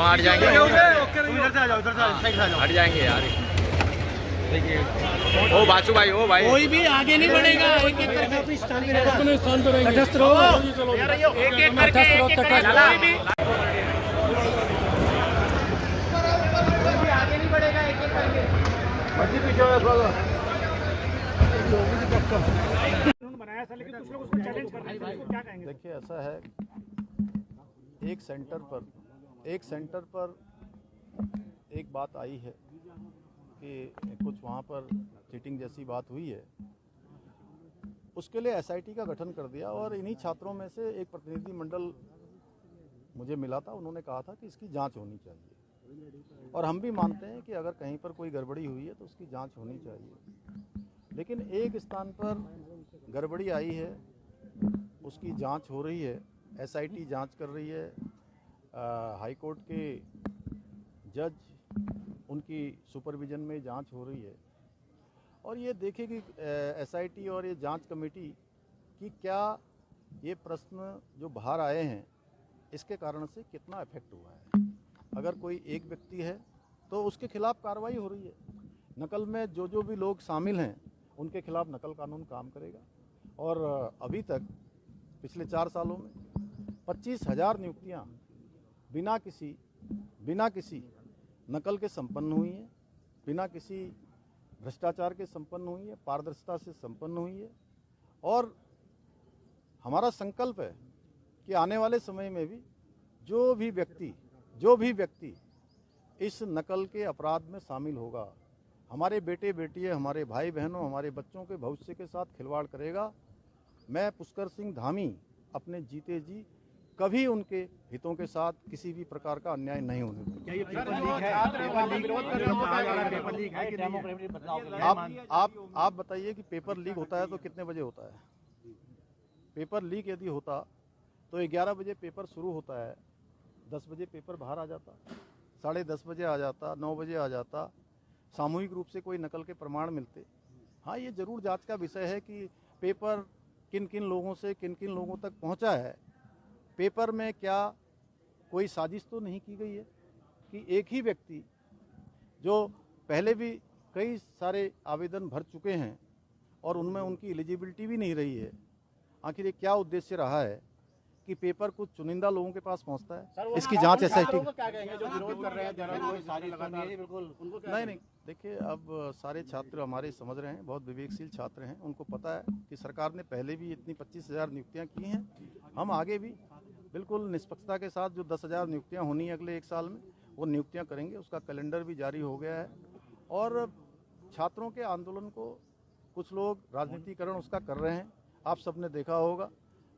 हट जाएंगे, हट जाएंगे यार। देखिए ओ बासु भाई, ओ भाई कोई भी आगे नहीं बढ़ेगा, एक एक करके अपने स्थान पे रहेंगे। तटस्थ रहो, एक एक करके आगे नहीं बढ़ेगा, एक एक करके बनाया था, लेकिन कुछ लोग उसको चैलेंज कर रहे हैं, इसको क्या कहेंगे? देखिए ऐसा है, एक सेंटर पर एक बात आई है कि कुछ वहाँ पर चीटिंग जैसी बात हुई है, उसके लिए एसआईटी का गठन कर दिया और इन्हीं छात्रों में से एक प्रतिनिधि मंडल मुझे मिला था। उन्होंने कहा था कि इसकी जांच होनी चाहिए और हम भी मानते हैं कि अगर कहीं पर कोई गड़बड़ी हुई है तो उसकी जांच होनी चाहिए, लेकिन एक स्थान पर गड़बड़ी आई है, उसकी जांच हो रही है, एसआईटी जांच कर रही है, हाई कोर्ट के जज उनकी सुपरविजन में जांच हो रही है और ये देखेगी एसआईटी और ये जांच कमेटी कि क्या ये प्रश्न जो बाहर आए हैं इसके कारण से कितना इफेक्ट हुआ है। अगर कोई एक व्यक्ति है तो उसके खिलाफ कार्रवाई हो रही है, नकल में जो भी लोग शामिल हैं उनके खिलाफ नकल कानून काम करेगा और अभी तक पिछले 4 सालों में 25,000 नियुक्तियाँ बिना किसी नकल के संपन्न हुई हैं, बिना किसी भ्रष्टाचार के संपन्न हुई है, पारदर्शिता से संपन्न हुई है और हमारा संकल्प है कि आने वाले समय में भी जो भी व्यक्ति इस नकल के अपराध में शामिल होगा, हमारे बेटे बेटियां, हमारे भाई बहनों, हमारे बच्चों के भविष्य के साथ खिलवाड़ करेगा, मैं पुष्कर सिंह धामी अपने जीते जी कभी उनके हितों के साथ किसी भी प्रकार का अन्याय नहीं होने देंगे। आप बताइए कि पेपर लीक होता है तो कितने बजे होता है? पेपर लीक यदि होता तो 11 बजे पेपर शुरू होता है, 10 बजे पेपर बाहर आ जाता, 10:30 बजे आ जाता, 9 बजे आ जाता, सामूहिक रूप से कोई नकल के प्रमाण मिलते। हाँ, ये जरूर जांच का विषय है कि पेपर किन किन लोगों से किन किन लोगों तक पहुंचा है, पेपर में क्या कोई साजिश तो नहीं की गई है कि एक ही व्यक्ति जो पहले भी कई सारे आवेदन भर चुके हैं और उनमें उनकी एलिजिबिलिटी भी नहीं रही है, आखिर ये क्या उद्देश्य रहा है कि पेपर कुछ चुनिंदा लोगों के पास पहुंचता है? इसकी जांच एसआईटी नहीं, देखिए अब सारे छात्र हमारे समझ रहे हैं, बहुत विवेकशील छात्र हैं, उनको पता है कि सरकार ने पहले भी इतनी 25,000 नियुक्तियां की हैं, हम आगे भी बिल्कुल निष्पक्षता के साथ जो 10,000 नियुक्तियां होनी है अगले 1 साल में वो नियुक्तियां करेंगे। उसका कैलेंडर भी जारी हो गया है और छात्रों के आंदोलन को कुछ लोग राजनीतिकरण उसका कर रहे हैं। आप सबने देखा होगा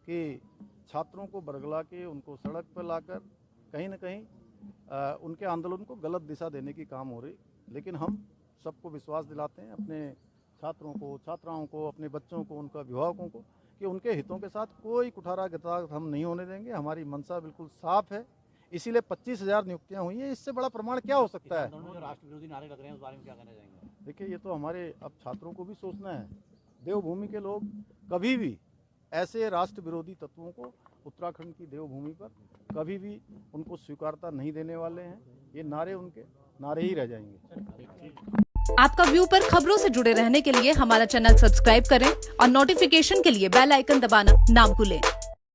कि छात्रों को बरगला के उनको सड़क पर लाकर कहीं न कहीं उनके आंदोलन को गलत दिशा देने की काम हो रही, लेकिन हम सबको विश्वास दिलाते हैं, अपने छात्रों को, छात्राओं को, अपने बच्चों को, उनका अभिभावकों को, कि उनके हितों के साथ कोई कुठारा गतागत हम नहीं होने देंगे। हमारी मंशा बिल्कुल साफ है, इसीलिए 25,000 नियुक्तियां हुई हैं। इससे बड़ा प्रमाण क्या हो सकता है? राष्ट्र विरोधी नारे लग रहे हैं, उस बारे में क्या कहना चाहेंगे? देखिए, ये तो हमारे अब छात्रों को भी सोचना है। देवभूमि के लोग कभी भी ऐसे राष्ट्र विरोधी तत्वों को उत्तराखंड की देवभूमि पर कभी भी उनको स्वीकारता नहीं देने वाले हैं। ये नारे उनके नारे ही रह जाएंगे। आपका व्यू पर खबरों से जुड़े रहने के लिए हमारा चैनल सब्सक्राइब करें और नोटिफिकेशन के लिए बेल आइकन दबाना ना भूलें।